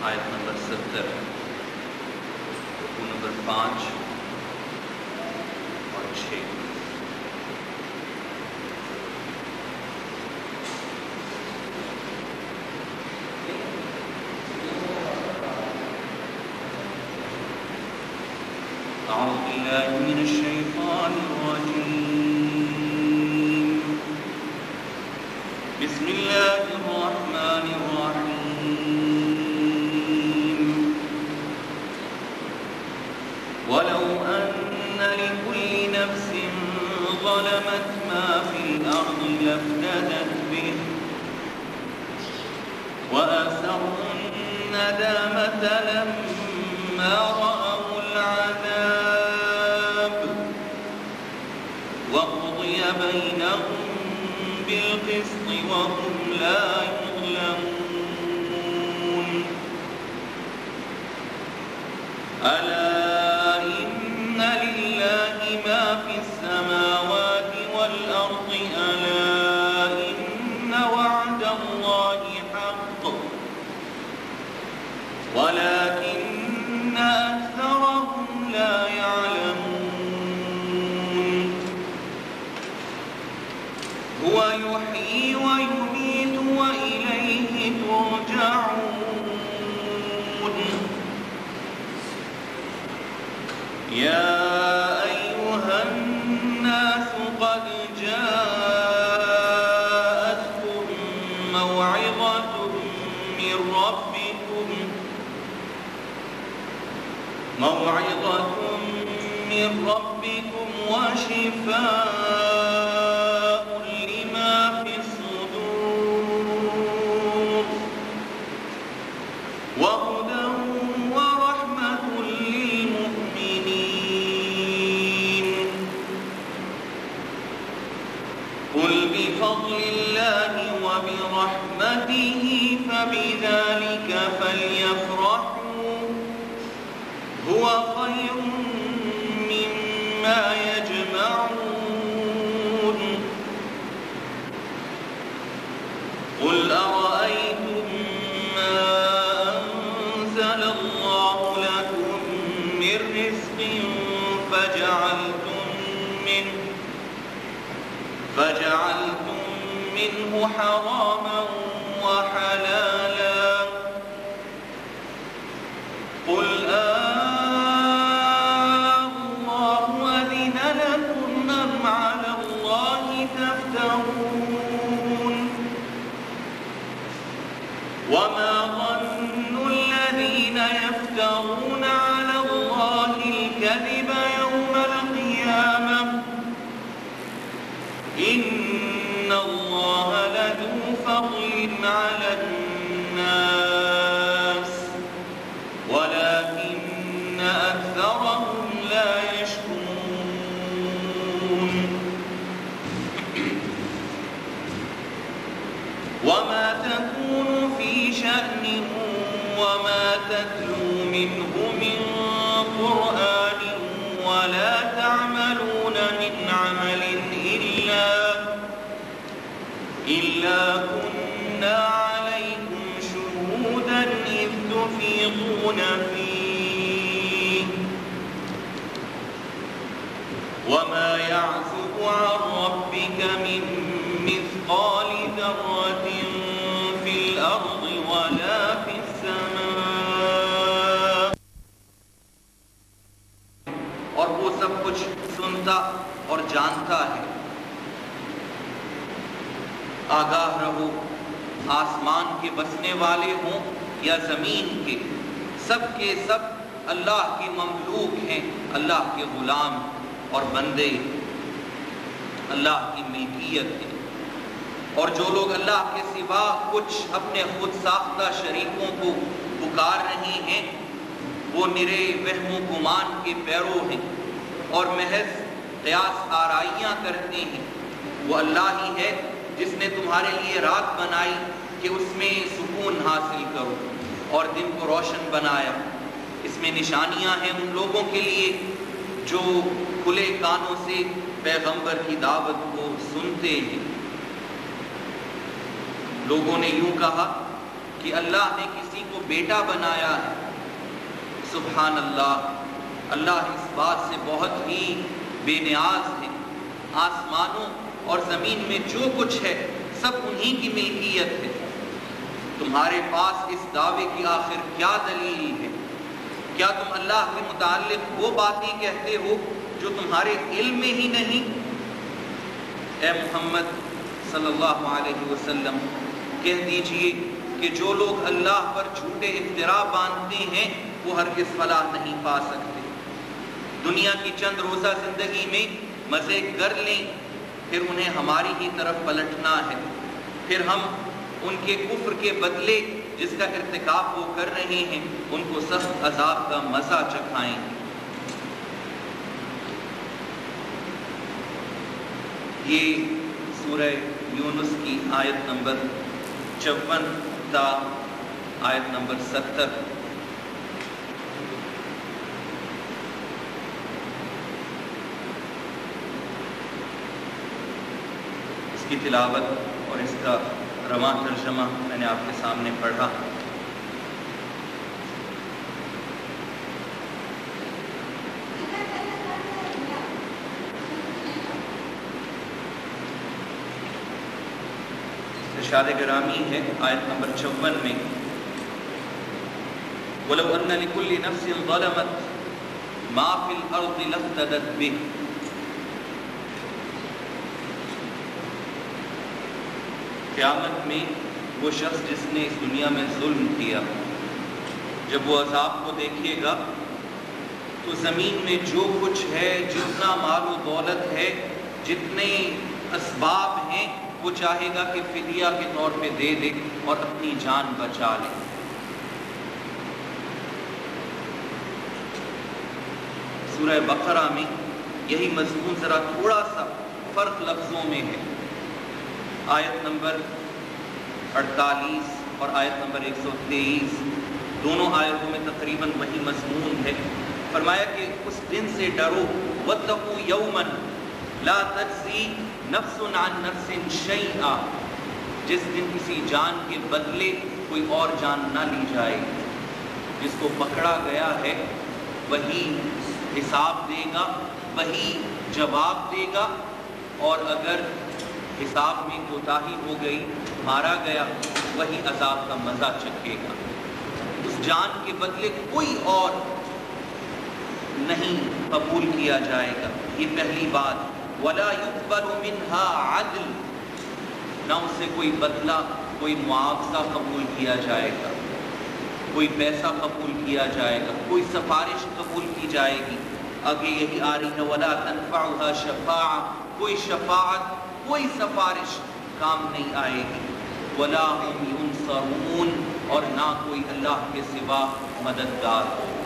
آیت نمبر 70، رکوع نمبر 5 اور 6۔ أعوذ بالله من الشيطان الرجيم، بسم الله الرحمن الرحيم، ولو أن لكل نفس ظلمت ما في الأرض لافتدت به وأسروا الندامة لما رأوا العذاب وقضي بينهم بالقسط وهم لا يظلمون ألا إن لله ما في السماوات والأرض ألا إن وعد الله حق ولكن أكثرهم لا يعلمون هو يحيي ويميت وإليه ترجعون يا أيها الناس قد جاءتكم موعظة من ربكم وشفاء لما في الصدور وهدى ورحمة للمؤمنين قل بفضل الله وبرحمته فبذلك فليفرحوا هو خير مما يجمعون قل أرأيتم ما أنزل الله لكم من رزق فجعلتم منه حراما وحلالا قل الله أذن لكم أم على الله تفترون وما ظن الذين يفترون على الله الكذب يوم القيامة إن الله لذو فضل على الناس ولكن أكثرهم لا يشكرون وما تكون في شأن وما تتلو منه من قرآن ولا تعملون من عمل إلا كنا عليكم شهودا إذ تفيضون فيه وما يعزب عن ربك من مثقال ذرة في الأرض ولا في السماء اور وہ سب کچھ سنتا اور جانتا ہے۔ آگاہ رہو، آسمان کے بسنے والے ہوں یا زمین کے سب اللہ کے مملوک ہیں، اللہ کے غلام اور بندے اللہ کی ملکیت ہیں۔ اور جو لوگ اللہ کے سوا کچھ اپنے خود ساختہ شریکوں کو پکار رہے ہیں وہ نرے وہم و گمان کے پیرو ہیں اور محض قیاس آرائیاں کرتے ہیں۔ وہ اللہ ہی ہے جس نے تمہارے لیے رات بنائی کہ اس میں سکون حاصل کرو اور دن کو روشن بنایا۔ اس میں نشانیاں ہیں ان لوگوں کے لیے جو کھلے کانوں سے پیغمبر کی دعوت کو سنتے ہیں۔ لوگوں نے یوں کہا کہ اللہ نے کسی کو بیٹا بنایا ہے۔ سبحان اللہ، اللہ اس بات سے بہت ہی بے نیاز ہے۔ آسمانوں اور زمین میں جو کچھ ہے سب انہی کی ملکیت ہے۔ تمہارے پاس اس دعوے کی آخر کیا دلیل ہے؟ کیا تم اللہ کے متعلق وہ باتیں کہتے ہو جو تمہارے علم میں ہی نہیں؟ اے محمد صلی اللہ علیہ وسلم، کہہ دیجئے کہ جو لوگ اللہ پر جھوٹے افتراء باندھتے ہیں وہ ہرگز فلاح نہیں پا سکتے۔ دنیا کی چند روزہ زندگی میں مزے کر لیں، پھر انہیں ہماری ہی طرف پلٹنا ہے، پھر ہم ان کے کفر کے بدلے جس کا ارتکاب وہ کر رہے ہیں ان کو سخت عذاب کا مزہ چکھائیں گے۔ یہ سورہ یونس کی آیت نمبر 54 تا آیت نمبر 70۔ اس کی تلاوت اور اس کا رواں ترجمہ میں نے آپ کے سامنے پڑھا۔ ارشاد گرامی ہے آیت نمبر 54 میں، وَلَوْ أَنَّ لِكُلِّ نَفْسٍ ظَلَمَتْ مَا فِي الْأَرْضِ لَافْتَدَتْ بِهِ۔ قیامت میں وہ شخص جس نے اس دنیا میں ظلم کیا، جب وہ عذاب کو دیکھے گا تو زمین میں جو کچھ ہے، جتنا مال و دولت ہے، جتنے اسباب ہیں، وہ چاہے گا کہ فدیہ کے طور پہ دے دے اور اپنی جان بچا لے۔ سورہ بقرہ میں یہی مضمون ذرا تھوڑا سا فرق لفظوں میں ہے۔ آیت نمبر 48 اور آیت نمبر 123 دونوں آیتوں میں تقریباً وہی مضمون ہے۔ فرمایا کہ اس دن سے ڈرو، وَاتَّقُوا يَوْمًا لَا تَجْزِي نَفْسٌ عَن نَفْسٍ شَيْئًا، جس دن کسی جان کے بدلے کوئی اور جان نہ لی جائے گی۔ جس کو پکڑا گیا ہے وہی حساب دے گا، وہی جواب دے گا، اور اگر حساب میں کوتاہی ہو گئی، مارا گیا، وہی عذاب کا مزہ چکھے گا۔ اس جان کے بدلے کوئی اور نہیں قبول کیا جائے گا۔ یہ پہلی بات۔ وَلَا يُقْبَلُ مِنْهَا عَدْلٌ، نہ اس سے کوئی بدلہ، کوئی معاوضہ قبول کیا جائے گا، کوئی پیسہ قبول کیا جائے گا، کوئی سفارش قبول کی جائے گی۔ آگے یہی آ رہی ہے، وَلَا تَنفَعُهَا شَفَاعَةٌ، کوئی شفاعت، کوئی سفارش کام نہیں آئے گی۔ وَلَا هُمْ يُنصَرُونَ، اور نہ کوئی اللہ کے سوا مددگار ہو۔